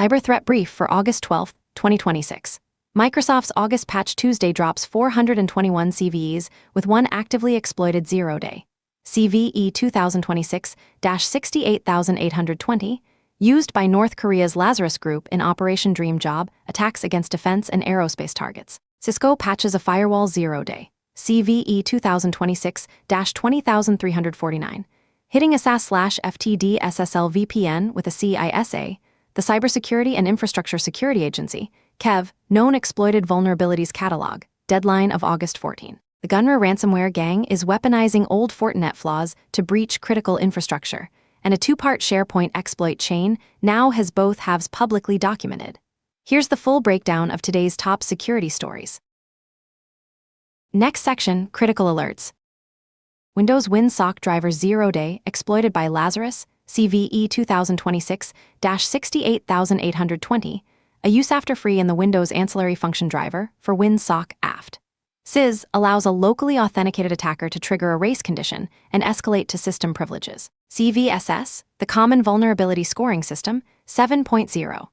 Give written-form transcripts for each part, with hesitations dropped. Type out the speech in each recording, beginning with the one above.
Cyber Threat Brief for August 12, 2026. Microsoft's August patch Tuesday drops 421 CVEs with one actively exploited zero-day. CVE 2026-68820, used by North Korea's Lazarus Group in Operation Dream Job, attacks against defense and aerospace targets. Cisco patches a firewall zero-day. CVE 2026-20349, hitting a SAS/FTD SSL VPN with a CISA, the Cybersecurity and Infrastructure Security Agency, KEV, known exploited vulnerabilities catalog, deadline of August 14. The Gunra ransomware gang is weaponizing old Fortinet flaws to breach critical infrastructure, and a two-part SharePoint exploit chain now has both halves publicly documented. Here's the full breakdown of today's top security stories. Next section, critical alerts. Windows WinSock driver zero-day exploited by Lazarus, CVE 2026-68820, a use after free in the Windows ancillary function driver for WinSock aft. CIS allows a locally authenticated attacker to trigger a race condition and escalate to system privileges. CVSS, the Common Vulnerability Scoring System, 7.0.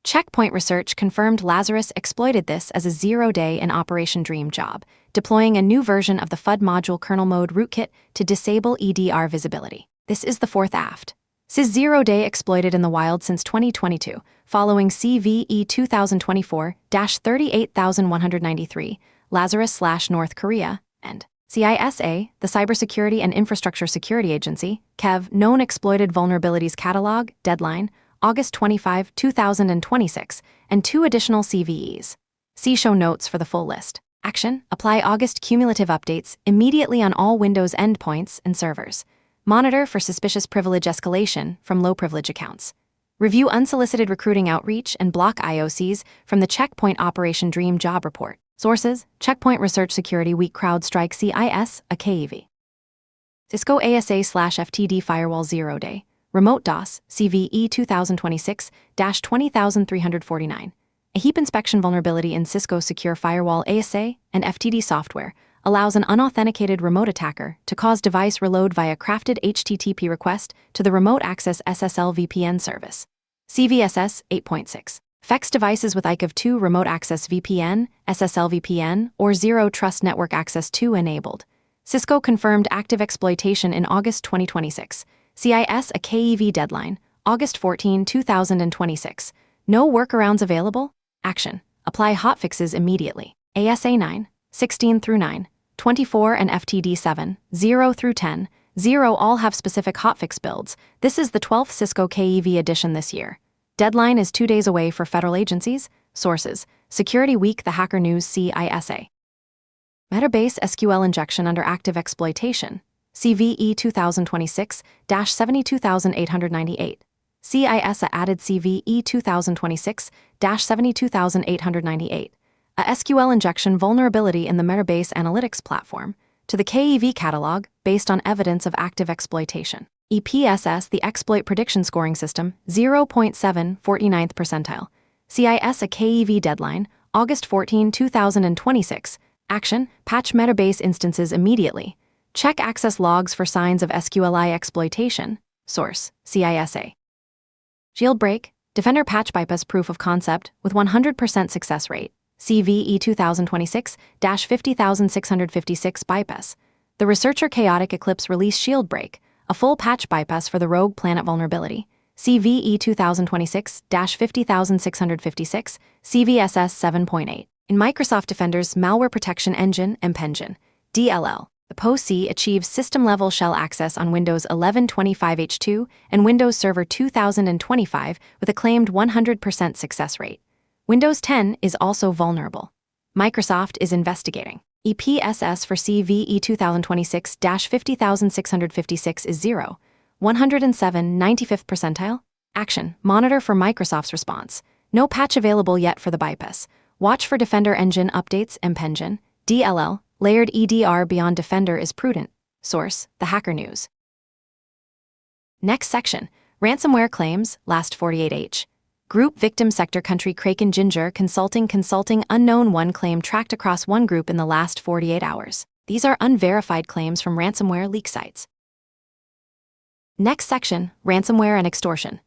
Checkpoint Research confirmed Lazarus exploited this as a zero-day in Operation Dream Job, deploying a new version of the FUD module kernel mode rootkit to disable EDR visibility. This is the fourth aft. CIS zero-day exploited in the wild since 2022, following CVE 2024-38193, Lazarus/North Korea, and CISA, the Cybersecurity and Infrastructure Security Agency, KEV, known exploited vulnerabilities catalog, deadline, August 25, 2026, and 2 additional CVEs. See show notes for the full list. Action: apply August cumulative updates immediately on all Windows endpoints and servers. Monitor for suspicious privilege escalation from low-privilege accounts. Review unsolicited recruiting outreach and block IOCs from the Checkpoint Operation Dream Job Report. Sources: Checkpoint Research Security Week CrowdStrike CIS, a KEV. Cisco ASA/FTD Firewall Zero-Day. Remote DOS, CVE 2026-20349. A heap inspection vulnerability in Cisco Secure Firewall ASA and FTD software allows an unauthenticated remote attacker to cause device reload via crafted HTTP request to the Remote Access SSL VPN service. CVSS 8.6. Affects devices with ICAV2 Remote Access VPN, SSL VPN, or Zero Trust Network Access 2 enabled. Cisco confirmed active exploitation in August 2026. CIS a KEV deadline, August 14, 2026. No workarounds available? Action: apply hotfixes immediately. ASA 9, 16-9, 24 and FTD 7, 0-10, 0 all have specific hotfix builds. This is the 12th Cisco KEV edition this year. Deadline is 2 days away for federal agencies. Sources: Security Week, The Hacker News, CISA. Metabase SQL injection under active exploitation. CVE 2026-72898. CISA added CVE 2026-72898, a SQL injection vulnerability in the Metabase Analytics platform, to the KEV catalog based on evidence of active exploitation. EPSS, the Exploit Prediction Scoring System, 0.7, 49th percentile. CISA KEV deadline, August 14, 2026. Action: patch Metabase instances immediately. Check access logs for signs of SQLI exploitation. Source: CISA. Shield break, Defender patch bypass proof of concept with 100% success rate. CVE 2026-50656 bypass. The researcher Chaotic Eclipse release shield break, a full patch bypass for the Rogue Planet vulnerability. CVE 2026-50656, CVSS 7.8. In Microsoft Defender's Malware Protection Engine, MPEngine, DLL. The POC achieves system-level shell access on Windows 1125H2 and Windows Server 2025 with a claimed 100% success rate. Windows 10 is also vulnerable. Microsoft is investigating. EPSS for CVE 2026-50656 is 0, 107, 95th percentile. Action: monitor for Microsoft's response. No patch available yet for the bypass. Watch for Defender Engine updates, MPEngine, DLL. Layered EDR beyond Defender is prudent. Source: The Hacker News. Next section, ransomware claims, last 48H. Group victim sector country Kraken Ginger Consulting unknown one claim tracked across one group in the last 48 hours. These are unverified claims from ransomware leak sites. Next section, ransomware and extortion.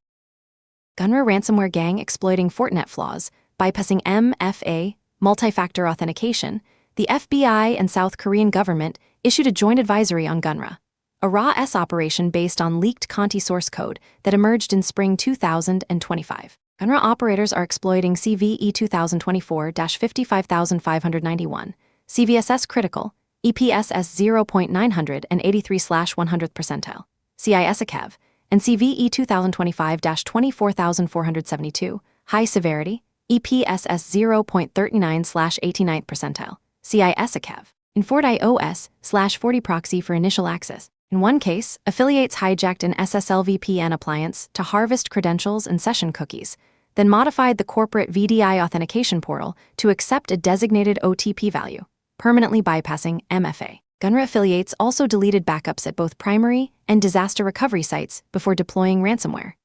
Gunra ransomware gang exploiting Fortinet flaws, bypassing MFA, multi-factor authentication. The FBI and South Korean government issued a joint advisory on Gunra, a raw S operation based on leaked Conti source code that emerged in spring 2025. Gunra operators are exploiting CVE 2024-55591, CVSS critical, EPSS 0.983/100th percentile, CIS ACEV, and CVE 2025-24472, high severity, EPSS 0.39/89th percentile, CIS ACEV, in FortiOS/40 proxy for initial access. In one case, affiliates hijacked an SSL VPN appliance to harvest credentials and session cookies, then modified the corporate VDI authentication portal to accept a designated OTP value, permanently bypassing MFA. Gunra affiliates also deleted backups at both primary and disaster recovery sites before deploying ransomware.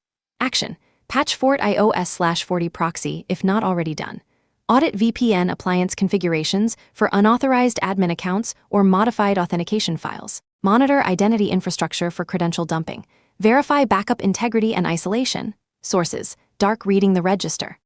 Action: patch FortiOS/40 proxy if not already done. Audit VPN appliance configurations for unauthorized admin accounts or modified authentication files. Monitor identity infrastructure for credential dumping. Verify backup integrity and isolation. Sources: dark reading the register.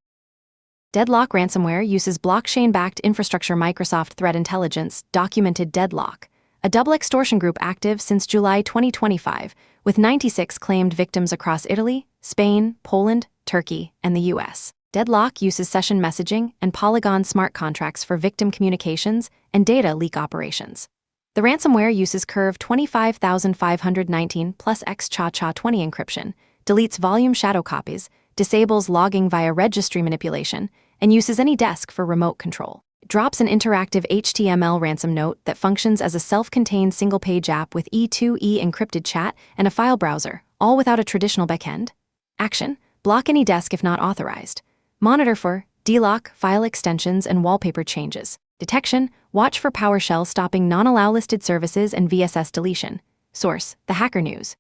Deadlock ransomware uses blockchain-backed infrastructure. Microsoft Threat Intelligence documented Deadlock, a double extortion group active since July 2025, with 96 claimed victims across Italy, Spain, Poland, Turkey, and the US. Deadlock uses session messaging and Polygon smart contracts for victim communications and data leak operations. The ransomware uses Curve 25519 plus XCHA-20 encryption, deletes volume shadow copies, disables logging via registry manipulation, and uses AnyDesk for remote control. It drops an interactive HTML ransom note that functions as a self-contained single-page app with E2E encrypted chat and a file browser, all without a traditional backend. Action: block AnyDesk if not authorized. Monitor for DLock, file extensions, and wallpaper changes. Detection: watch for PowerShell stopping non-allow listed services and VSS deletion. Source: The Hacker News.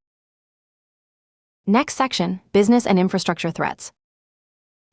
Next section: business and infrastructure threats.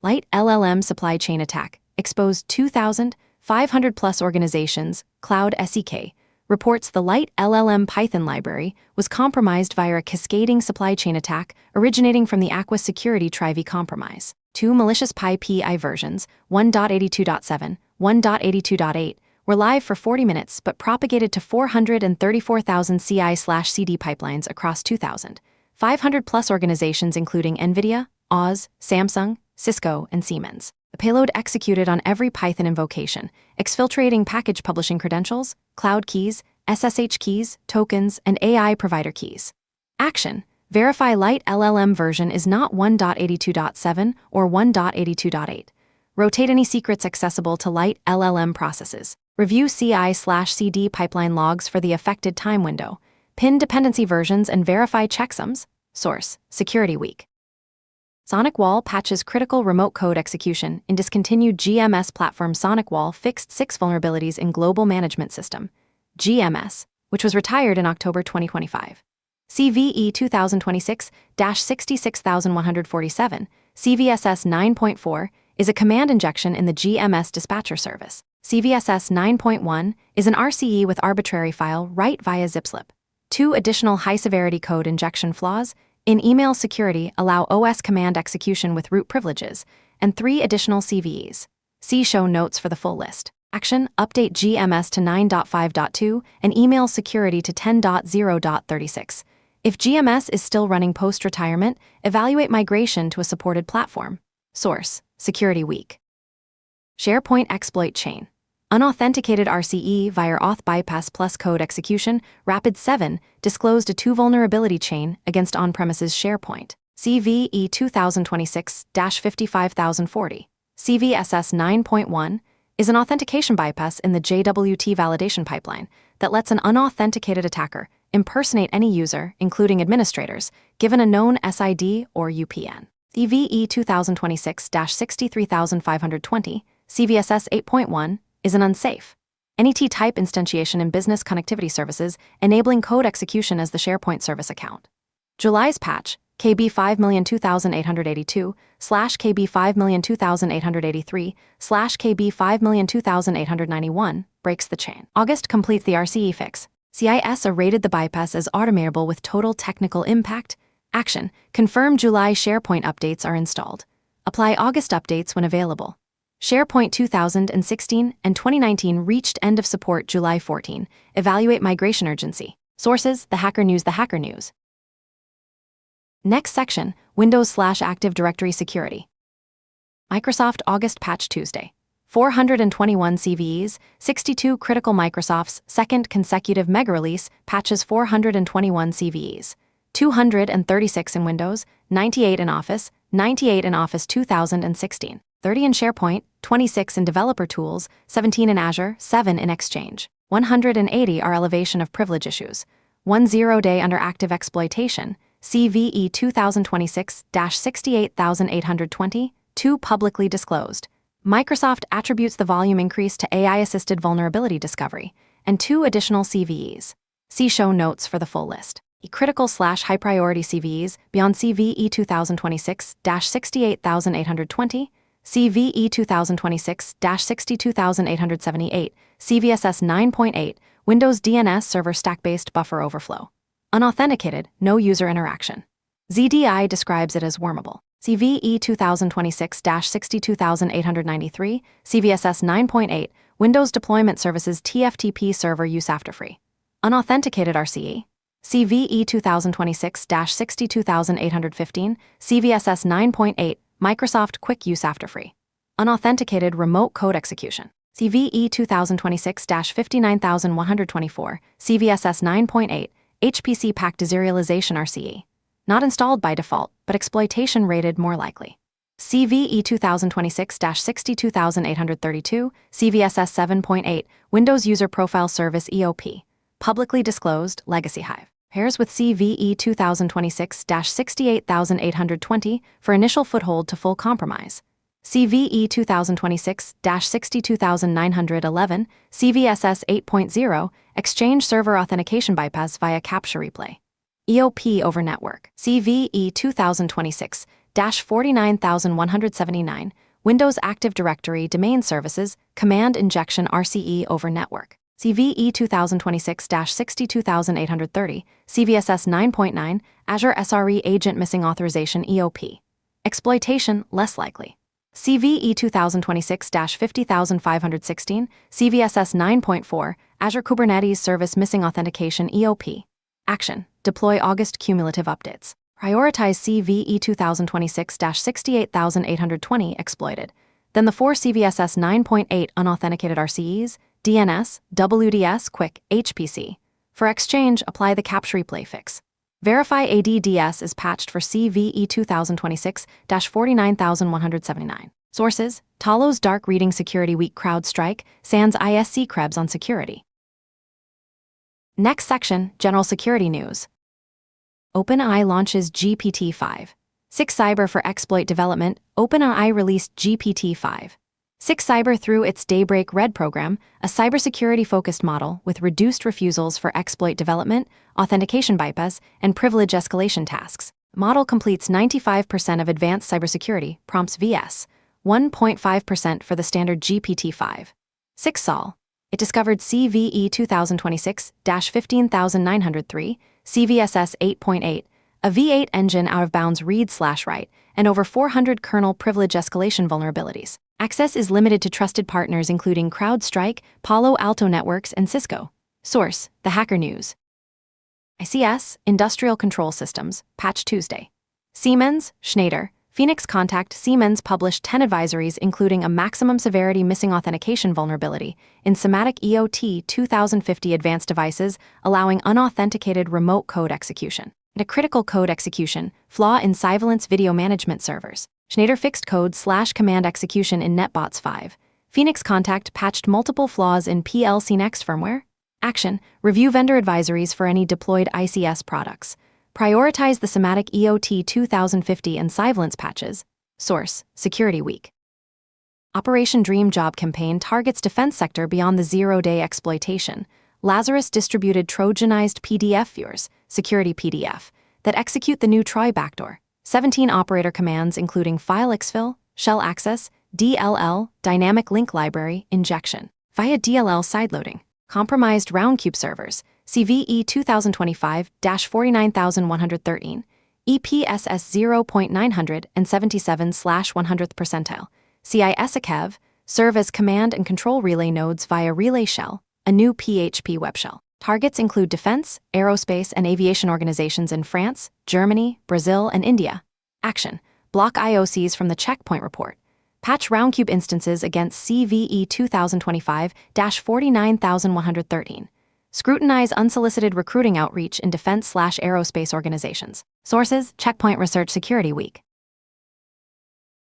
Light LLM supply chain attack exposed 2,500 plus organizations. Cloud SEK reports the Light LLM Python library was compromised via a cascading supply chain attack originating from the Aqua Security Tri-V compromise. Two malicious PyPI versions, 1.82.7, 1.82.8, were live for 40 minutes but propagated to 434,000 CI/CD pipelines across 2,500 plus organizations including NVIDIA, Oz, Samsung, Cisco, and Siemens. The payload executed on every Python invocation, exfiltrating package publishing credentials, cloud keys, SSH keys, tokens, and AI provider keys. Action: verify Light LLM version is not 1.82.7 or 1.82.8. Rotate any secrets accessible to Light LLM processes. Review CI/CD pipeline logs for the affected time window. Pin dependency versions and verify checksums. Source: Security Week. SonicWall patches critical remote code execution in discontinued GMS platform. SonicWall fixed 6 vulnerabilities in Global Management System, GMS, which was retired in October 2025. CVE 2026-66147, CVSS 9.4, is a command injection in the GMS dispatcher service. CVSS 9.1 is an RCE with arbitrary file write via zipslip. 2 additional high-severity code injection flaws in email security allow OS command execution with root privileges, and 3 additional CVEs. See show notes for the full list. Action: update GMS to 9.5.2 and email security to 10.0.36. If GMS is still running post-retirement, evaluate migration to a supported platform. Source: Security Week. SharePoint exploit chain. Unauthenticated RCE via auth bypass plus code execution, Rapid7 disclosed a 2 vulnerability chain against on-premises SharePoint. CVE 2026-55040. CVSS 9.1 is an authentication bypass in the JWT validation pipeline that lets an unauthenticated attacker impersonate any user, including administrators, given a known SID or UPN. CVE 2026-63520, CVSS 8.1, is an unsafe NET-type instantiation in business connectivity services, enabling code execution as the SharePoint service account. July's patch, KB 5,002,882/KB 5,002,883/KB 5,002,891, breaks the chain. August completes the RCE fix. CIS rated the bypass as automatable with total technical impact. Action. Confirm July SharePoint updates are installed. Apply August updates when available. SharePoint 2016 and 2019 reached end of support July 14. Evaluate migration urgency. Sources: The Hacker News. The Hacker News. Next section, Windows/Active Directory Security. Microsoft August Patch Tuesday. 421 CVEs, 62 critical. Microsoft's second consecutive mega release patches 421 CVEs. 236 in Windows, 98 in Office, 98 in Office 2016, 30 in SharePoint, 26 in Developer Tools, 17 in Azure, 7 in Exchange. 180 are elevation of privilege issues. 1 0-day under active exploitation, CVE 2026-68820, 2 publicly disclosed. Microsoft attributes the volume increase to AI-assisted vulnerability discovery, and 2 additional CVEs. See show notes for the full list. Critical/high priority CVEs beyond CVE 2026-68820, CVE 2026-62878, CVSS 9.8, Windows DNS Server Stack-based buffer overflow. Unauthenticated, no user interaction. ZDI describes it as wormable. CVE 2026-62893, CVSS 9.8, Windows Deployment Services TFTP Server Use After Free. Unauthenticated RCE. CVE 2026-62815, CVSS 9.8, Microsoft Quick Use After Free. Unauthenticated Remote Code Execution. CVE 2026-59124, CVSS 9.8, HPC Pack Deserialization RCE. Not installed by default, but exploitation rated more likely. CVE 2026-62832, CVSS 7.8, Windows User Profile Service EOP. Publicly disclosed, Legacy Hive. Pairs with CVE 2026-68820 for initial foothold to full compromise. CVE 2026-62911, CVSS 8.0, Exchange Server Authentication Bypass via Capture Replay. EOP over Network. CVE 2026-49179, Windows Active Directory Domain Services, Command Injection RCE over Network. CVE 2026-62830, CVSS 9.9, Azure SRE Agent Missing Authorization EOP. Exploitation less likely. CVE 2026-50516, CVSS 9.4, Azure Kubernetes Service Missing Authentication EOP. Action. Deploy August cumulative updates. Prioritize CVE 2026-68820 exploited. Then the 4 CVSS 9.8 unauthenticated RCEs, DNS, WDS, Quick, HPC. For Exchange, apply the Capture Replay fix. Verify ADDS is patched for CVE 2026-49179. Sources: Talos Dark Reading Security Week CrowdStrike, Sans ISC Krebs on security. Next section, General Security News. OpenAI launches GPT-5. 6 Cyber for exploit development, OpenAI released GPT-5. 6 Cyber through its Daybreak Red program, a cybersecurity-focused model with reduced refusals for exploit development, authentication bypass, and privilege escalation tasks. Model completes 95% of advanced cybersecurity prompts vs. 1.5% for the standard GPT-5. 6 Sol. It discovered CVE 2026-15903, CVSS 8.8, a V8 engine out-of-bounds read/write, and over 400 kernel privilege escalation vulnerabilities. Access is limited to trusted partners including CrowdStrike, Palo Alto Networks, and Cisco. Source: The Hacker News. ICS, Industrial Control Systems, Patch Tuesday. Siemens, Schneider, Phoenix Contact. Siemens published 10 advisories including a maximum severity missing authentication vulnerability in Somatic EOT 2050 advanced devices allowing unauthenticated remote code execution, and a critical code execution flaw in Cylance video management servers. Schneider fixed code/command execution in NetBots 5. Phoenix Contact patched multiple flaws in PLC Next firmware. Action: review vendor advisories for any deployed ICS products. Prioritize the Somatic EOT 2050 and Cylance patches. Source: Security Week. Operation Dream Job campaign targets defense sector beyond the 0-day exploitation. Lazarus distributed Trojanized PDF viewers, security PDF, that execute the new Troy backdoor. 17 operator commands including file exfil, shell access, DLL, dynamic link library, injection, via DLL sideloading, compromised Roundcube servers, CVE 2025-49113, EPSS 0.977/100th percentile. CIS-AKEV serve as command and control relay nodes via Relay Shell, a new PHP web shell. Targets include defense, aerospace, and aviation organizations in France, Germany, Brazil, and India. Action: block IOCs from the checkpoint report. Patch Roundcube instances against CVE 2025-49113. Scrutinize unsolicited recruiting outreach in defense/aerospace organizations. Sources: Checkpoint Research Security Week.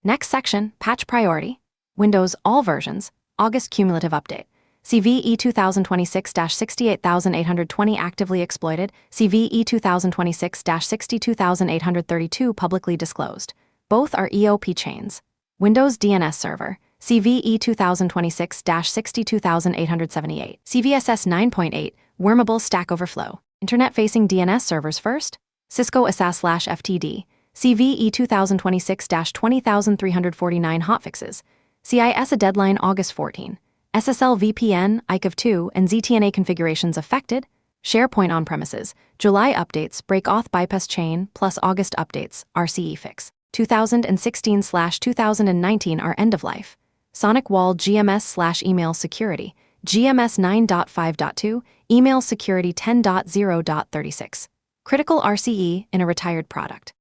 Next section, Patch Priority. Windows All Versions, August Cumulative Update. CVE 2026-68820 actively exploited, CVE 2026-62832 publicly disclosed. Both are EOP chains. Windows DNS Server, CVE 2026-62878. CVSS 9.8, Wormable Stack Overflow. Internet-facing DNS servers first. Cisco ASA/FTD, CVE 2026-20349 hotfixes. CIS a deadline August 14. SSL VPN, ICAV2, and ZTNA configurations affected. SharePoint on-premises, July updates, break auth bypass chain, plus August updates, RCE fix. 2016/2019 are end of life. Sonic Wall GMS/email security, GMS 9.5.2, email security 10.0.36. Critical RCE in a retired product.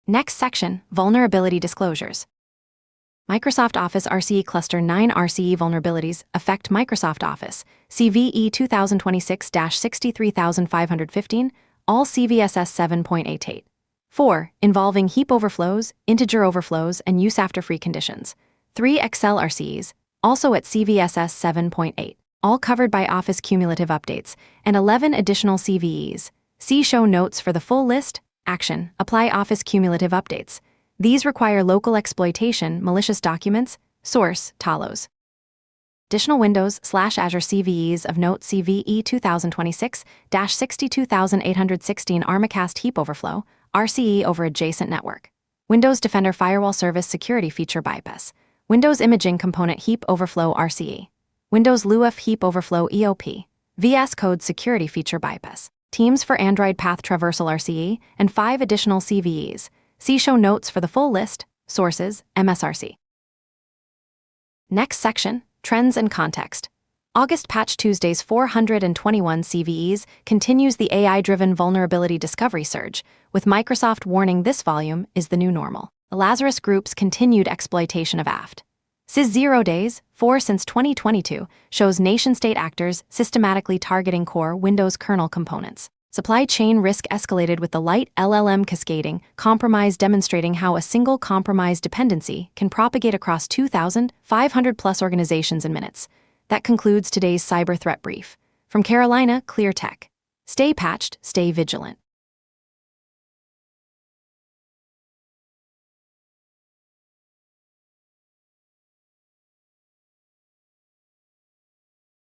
Next section, Vulnerability Disclosures. Microsoft Office RCE Cluster 9 RCE vulnerabilities affect Microsoft Office, CVE 2026-63515, all CVSS 7.88. 4. Involving heap overflows, integer overflows, and use after free conditions. 3. Excel RCEs, also at CVSS 7.8, all covered by Office cumulative updates, and 11 additional CVEs. See show notes for the full list. Action: apply Office cumulative updates. These require local exploitation, malicious documents. Source: Talos. Additional Windows/Azure CVEs of note: CVE 2026-62816 Armacast heap overflow, RCE over adjacent network. Windows Defender Firewall Service Security Feature Bypass. Windows Imaging Component Heap Overflow RCE. Windows LUEF Heap Overflow EOP. VS Code Security Feature Bypass. Teams for Android Path Traversal RCE, and 5 additional CVEs. See show notes for the full list. Sources: MSRC. Next section, Trends and Context. August Patch Tuesday's 421 CVEs continues the AI-driven vulnerability discovery surge, with Microsoft warning this volume is the new normal. The Lazarus Group's continued exploitation of AFT. CIS 0 days, 4 since 2022, shows nation-state actors systematically targeting core Windows kernel components. Supply chain risk escalated with the light LLM cascading compromise, demonstrating how a single compromise dependency can propagate across 2,500+ organizations in minutes. That concludes today's cyber threat brief. From Carolina Clear Tech. Stay patched, stay vigilant.